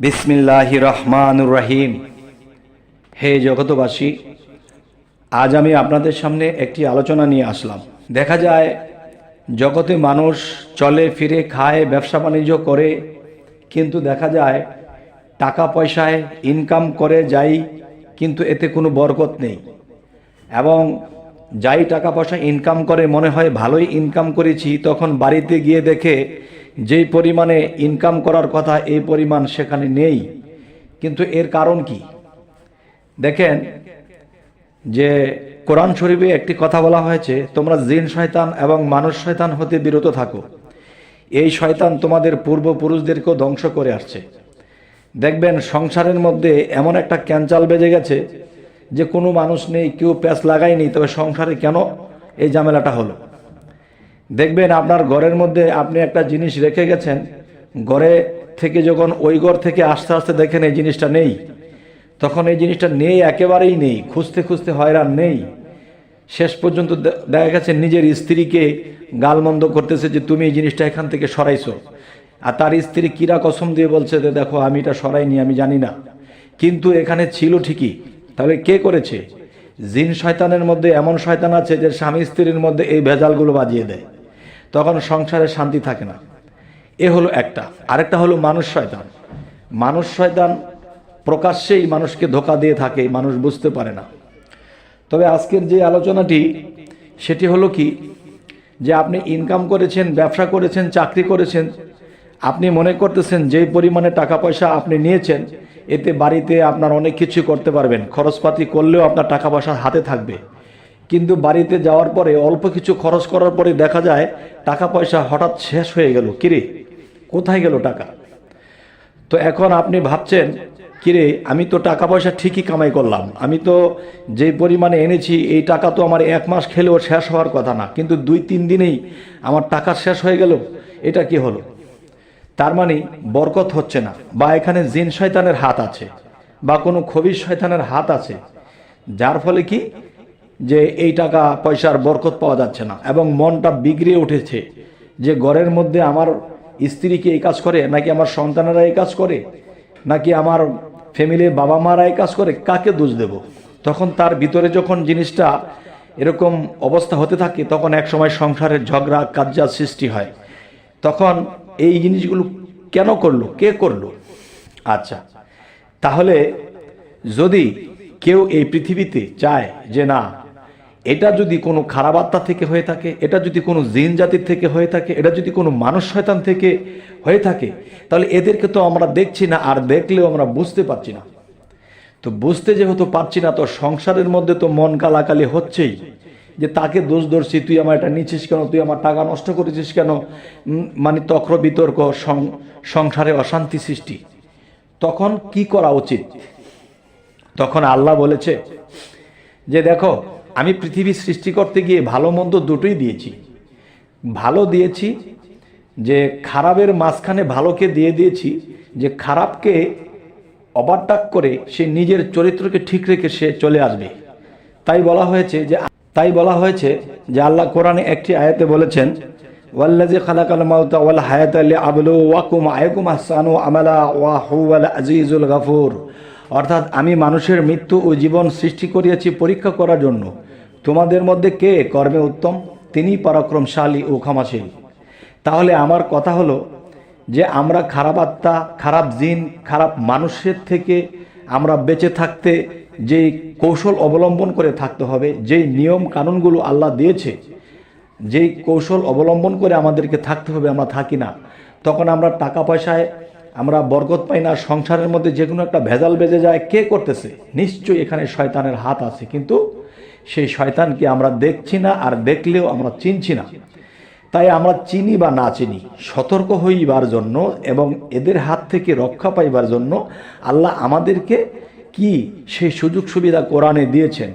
বিসমিল্লাহির রহমানুর রহিম। হে জগতবাসী, আজ আমি আপনাদের সামনে একটি আলোচনা নিয়ে আসলাম। দেখা যায় জগতে মানুষ চলে ফিরে খায়, ব্যবসা বাণিজ্য করে, কিন্তু দেখা যায় টাকা পয়সায় ইনকাম করে যাই, কিন্তু এতে কোনো বরকত নেই। এবং যাই টাকা পয়সা ইনকাম করে মনে হয় ভালোই ইনকাম করেছি, তখন বাড়িতে গিয়ে দেখে যেই পরিমাণে ইনকাম করার কথা এই পরিমাণ সেখানে নেই। কিন্তু এর কারণ কি? দেখেন যে কোরআন শরীফে একটি কথা বলা হয়েছে, তোমরা জিন শয়তান এবং মানুষ শয়তান হতে বিরত থাকো। এই শয়তান তোমাদের পূর্বপুরুষদেরকেও ধ্বংস করে আসছে। দেখবেন সংসারের মধ্যে এমন একটা ক্যাঞ্চাল বেজে গেছে যে কোনো মানুষ নেই, কেউ প্যাঁচ লাগায়নি, তবে সংসারে কেন এই ঝামেলাটা হলো। দেখবেন আপনার ঘরের মধ্যে আপনি একটা জিনিস রেখে গেছেন, ঘরে থেকে যখন ওই ঘর থেকে আস্তে আস্তে দেখেন এই জিনিসটা নেই, তখন এই জিনিসটা নেই, একেবারেই নেই, খুঁজতে খুঁজতে হয়রান নেই। শেষ পর্যন্ত দেখা গেছে নিজের স্ত্রীকে গালমন্দ করতেছে যে তুমি এই জিনিসটা এখান থেকে সরাইছো, আর তার স্ত্রী কিরা কসম দিয়ে বলছে যে দেখো আমি এটা সরাইনি, আমি জানি না, কিন্তু এখানে ছিল ঠিকই। তাহলে কে করেছে? জিন শয়তানের মধ্যে এমন শয়তান আছে যে স্বামী স্ত্রীর মধ্যে এই ভেজালগুলো বাজিয়ে দেয়, তখন সংসারে শান্তি থাকে না। এ হলো একটা। আরেকটা হলো মানুষ শয়তান। মানুষ শয়তান প্রকাশ্যেই মানুষকে ধোঁকা দিয়ে থাকে, মানুষ বুঝতে পারে না। তবে আজকের যে আলোচনাটি সেটি হলো কি, যে আপনি ইনকাম করেছেন, ব্যবসা করেছেন, চাকরি করেছেন, আপনি মনে করতেছেন যেই পরিমাণে টাকা পয়সা আপনি নিয়েছেন এতে বাড়িতে আপনার অনেক কিছু করতে পারবেন, খরচপাতি করলেও আপনার টাকা পয়সা হাতে থাকবে। কিন্তু বাড়িতে যাওয়ার পরে অল্প কিছু খরচ করার পরে দেখা যায় টাকা পয়সা হঠাৎ শেষ হয়ে গেল। কিরে, কোথায় গেল টাকা? তো এখন আপনি ভাবছেন, কিরে আমি তো টাকা পয়সা ঠিকই কামাই করলাম, আমি তো যে পরিমাণে এনেছি এই টাকা তো আমার এক মাস খেলেও শেষ হওয়ার কথা না, কিন্তু 2-3 দিনেই আমার টাকা শেষ হয়ে গেল, এটা কি হলো? তার মানে বরকত হচ্ছে না, বা এখানে জিন শয়তানের হাত আছে, বা কোনো খবিশ শয়তানের হাত আছে, যার ফলে কি যে এই টাকা পয়সার বরকত পাওয়া যাচ্ছে না। এবং মনটা বিগড়ে উঠেছে যে ঘরের মধ্যে আমার স্ত্রী কি এই কাজ করে, নাকি আমার সন্তানেরা এই কাজ করে, নাকি আমার ফ্যামিলির বাবা মারা এই কাজ করে, কাকে দোষ দেব? তখন তার ভিতরে যখন জিনিসটা এরকম অবস্থা হতে থাকে, তখন এক সময় সংসারের ঝগড়া কাজ্জা সৃষ্টি হয়। তখন এই জিনিসগুলো কেন করলো, কে করলো? আচ্ছা, তাহলে যদি কেউ এই পৃথিবীতে চায় যে না, এটা যদি কোনো খারাপ আত্মা থেকে হয়ে থাকে, এটা যদি কোনো জিন জাতির থেকে হয়ে থাকে, এটা যদি কোনো মানুষ শয়তান থেকে হয়ে থাকে, তাহলে এদেরকে তো আমরা দেখছি না, আর দেখলেও আমরা বুঝতে পারছি না। তো বুঝতে যেহেতু পারছি না, তো সংসারের মধ্যে তো মন কালাকালি হচ্ছেই, যে তাকে দোষ ধরছি, তুই আমার এটা নিচ্ছিস কেন, তুই আমার টাকা নষ্ট করেছিস কেন, মানে তক্র বিতর্ক, সংসারে অশান্তি সৃষ্টি। তখন কি করা উচিত? তখন আল্লাহ বলেছে যে দেখো, আমি পৃথিবী সৃষ্টি করতে গিয়ে ভালো মন্দ দুটোই দিয়েছি। ভালো দিয়েছি যে খারাপের মাঝখানে ভালোকে দিয়ে দিয়েছি, যে খারাপকে ওভারটেক করে সে নিজের চরিত্রকে ঠিক রেখে সে চলে আসবে। তাই বলা হয়েছে যে আল্লাহ কোরআনে একটি আয়াতে বলেছেন, ওয়াল্লাযী খালাকাল মাউতা ওয়াল হায়াতা লিয়াবলুওয়াকুম আইয়াকুম আহসানু আমালা ওয়া হুয়াল আজিজুল গাফুর। অর্থাৎ আমি মানুষের মৃত্যু ও জীবন সৃষ্টি করিয়াছি পরীক্ষা করার জন্য, তোমাদের মধ্যে কে কর্মে উত্তম, তিনি পরাক্রমশালী ও ক্ষমাশীল। তাহলে আমার কথা হলো যে আমরা খারাপ আত্মা, খারাপ জিন, খারাপ মানুষের থেকে আমরা বেঁচে থাকতে যেই কৌশল অবলম্বন করে থাকতে হবে, যেই নিয়ম কানুনগুলো আল্লাহ দিয়েছে, যেই কৌশল অবলম্বন করে আমাদেরকে থাকতে হবে, আমরা থাকি না, তখন আমরা টাকা পয়সায় আমরা বরকত পাই না। সংসারের মধ্যে যে কোনো একটা ভেজাল বেজে যায়, কে করতেছে? নিশ্চয়ই এখানে শয়তানের হাত আছে, কিন্তু সেই শয়তানকে আমরা দেখছি না, আর দেখলেও আমরা চিনছি না। তাই আমরা চিনি বা না চিনি, সতর্ক হইবার জন্য এবং এদের হাত থেকে রক্ষা পাইবার জন্য আল্লাহ আমাদেরকে কি সেই সুযোগ সুবিধা কোরআনে দিয়েছেন।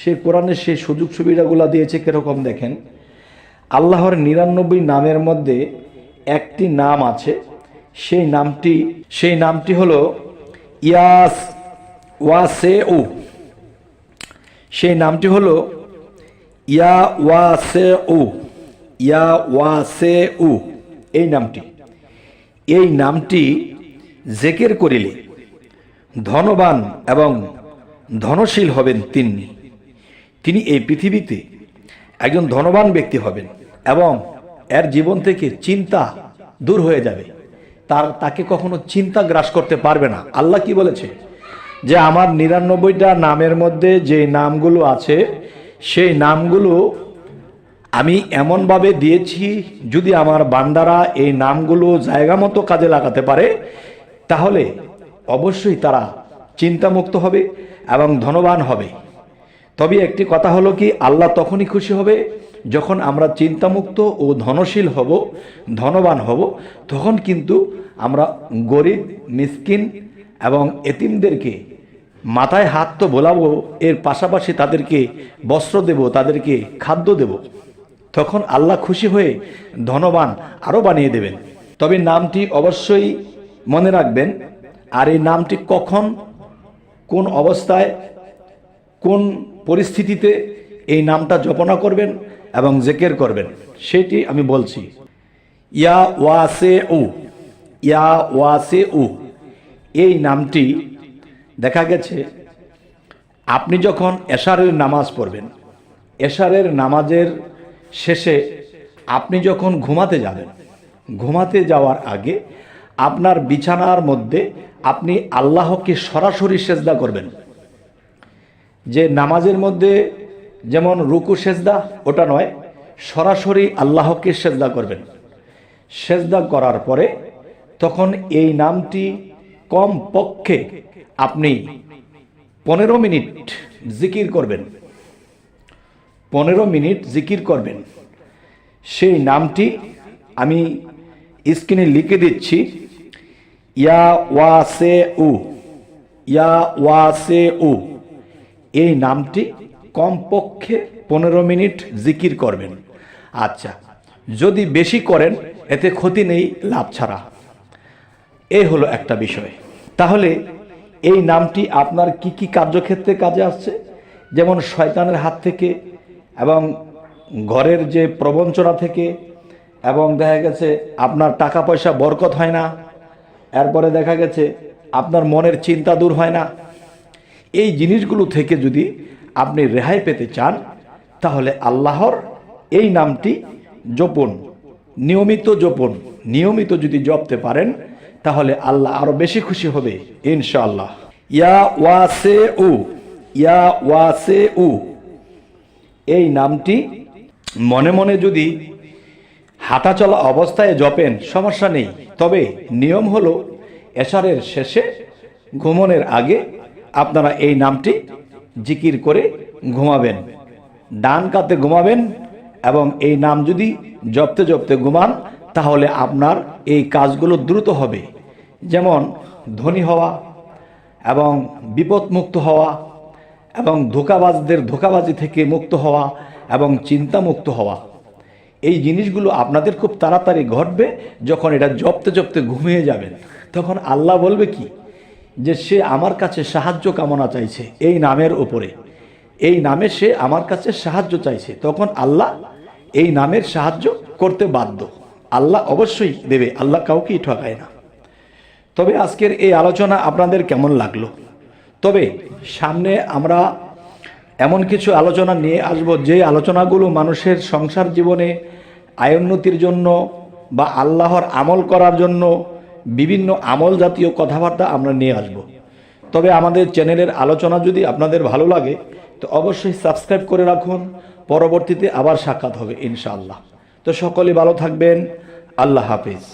সে কোরআনে সেই সুযোগ সুবিধাগুলো দিয়েছে কিরকম দেখেন। আল্লাহর 99 নামের মধ্যে একটি নাম আছে, সেই নামটি হলো ইয়াস ওয়াসেউ। সেই নামটি হলো ইয়া ওয়াসেউ, ইয়া ওয়াসেউ। এই নামটি জিকির করিলে ধনবান এবং ধনশীল হবেন তিনি এই পৃথিবীতে একজন ধনবান ব্যক্তি হবেন এবং এর জীবন থেকে চিন্তা দূর হয়ে যাবে, তাকে কখনো চিন্তা গ্রাস করতে পারবে না। আল্লাহ কি বলেছে যে আমার 99টা নামের মধ্যে যে নামগুলো আছে সেই নামগুলো আমি এমনভাবে দিয়েছি, যদি আমার বান্দারা এই নামগুলো জায়গা মতো কাজে লাগাতে পারে তাহলে অবশ্যই তারা চিন্তামুক্ত হবে এবং ধনবান হবে। তবে একটি কথা হলো কি, আল্লাহ তখনই খুশি হবে যখন আমরা চিন্তামুক্ত ও ধনশীল হব, ধনবান হব। তখন কিন্তু আমরা গরিব, মিসকিন এবং এতিমদেরকে মাথায় হাত তো বোলাবো, এর পাশাপাশি তাদেরকে বস্ত্র দেব, তাদেরকে খাদ্য দেব। তখন আল্লাহ খুশি হয়ে ধনবান আরও বানিয়ে দেবেন। তবে নামটি অবশ্যই মনে রাখবেন, আর এই নামটি কখন, কোন অবস্থায়, কোন পরিস্থিতিতে এই নামটা জপনা করবেন এবং জিকির করবেন সেটি আমি বলছি। ইয়া ওয়াসিউ, ইয়া ওয়াসিউ এই নামটি দেখা গেছে আপনি যখন এশারের নামাজ পড়বেন, এশারের নামাজের শেষে আপনি যখন ঘুমাতে যাবেন, ঘুমাতে যাওয়ার আগে আপনার বিছানার মধ্যে আপনি আল্লাহকে সরাসরি সেজদা করবেন। যে নামাজের মধ্যে যেমন রুকু সেজদা ওটা নয়, সরাসরি আল্লাহকে সেজদা করবেন। সেজদা করার পরে তখন এই নামটি কম পক্ষে আপনি 15 মিনিট জিকির করবেন, 15 মিনিট জিকির করবেন। সেই নামটি আমি স্ক্রিনে লিখে দিচ্ছি, ইয়া ওয়াসিউ, ইয়া ওয়াসিউ এই নামটি কমপক্ষে 15 মিনিট জিকির করবেন। আচ্ছা, যদি বেশি করেন এতে ক্ষতি নেই, লাভ ছাড়া। এই হলো একটা বিষয়। তাহলে এই নামটি আপনার কি কি কার্যক্ষেত্রে কাজে আসছে, যেমন শয়তানের হাত থেকে এবং ঘরের যে প্রবঞ্চনা থেকে, এবং দেখা গেছে আপনার টাকা পয়সা বরকত হয় না, এরপরে দেখা গেছে আপনার মনের চিন্তা দূর হয় না। এই জিনিসগুলো থেকে যদি আপনি রেহাই পেতে চান তাহলে আল্লাহর এই নামটি জপন, নিয়মিত জপন, নিয়মিত যদি জপতে পারেন তাহলে আল্লাহ আরো বেশি খুশি হবে ইনশাআল্লাহ। ইয়া ওয়াসিউ, ইয়া ওয়াসিউ এই নামটি মনে মনে যদি হাঁটা চলা অবস্থায় জপেন সমস্যা নেই। তবে নিয়ম হলো এশারের শেষে ঘুমানোর আগে আপনারা এই নামটি জিকির করে ঘুমাবেন, ডান কাতে ঘুমাবেন এবং এই নাম যদি জপতে জপতে ঘুমান তাহলে আপনার এই কাজগুলো দ্রুত হবে। যেমন ধনী হওয়া এবং বিপদমুক্ত হওয়া এবং ধোঁকাবাজদের ধোঁকাবাজি থেকে মুক্ত হওয়া এবং চিন্তামুক্ত হওয়া, এই জিনিসগুলো আপনাদের খুব তাড়াতাড়ি ঘটবে। যখন এটা জপতে জপতে ঘুমিয়ে যাবেন তখন আল্লাহ বলবে কি, যে সে আমার কাছে সাহায্য কামনা চাইছে এই নামের উপরে, এই নামে সে আমার কাছে সাহায্য চাইছে। তখন আল্লাহ এই নামের সাহায্য করতে বাধ্য, আল্লাহ অবশ্যই দেবে, আল্লাহ কাউকেই ঠকায় না। তবে আজকের এই আলোচনা আপনাদের কেমন লাগলো? তবে সামনে আমরা এমন কিছু আলোচনা নিয়ে আসব যে আলোচনাগুলো মানুষের সংসার জীবনে আয়োন্নতির জন্য বা আল্লাহর আমল করার জন্য বিভিন্ন আমল জাতীয় কথাবার্তা আমরা নিয়ে আসব। তবে আমাদের চ্যানেলের আলোচনা যদি আপনাদের ভালো লাগে তো অবশ্যই সাবস্ক্রাইব করে রাখুন, পরবর্তীতে আবার সাক্ষাৎ হবে ইনশাআল্লাহ। তো সকলে ভালো থাকবেন, আল্লাহ হাফেজ।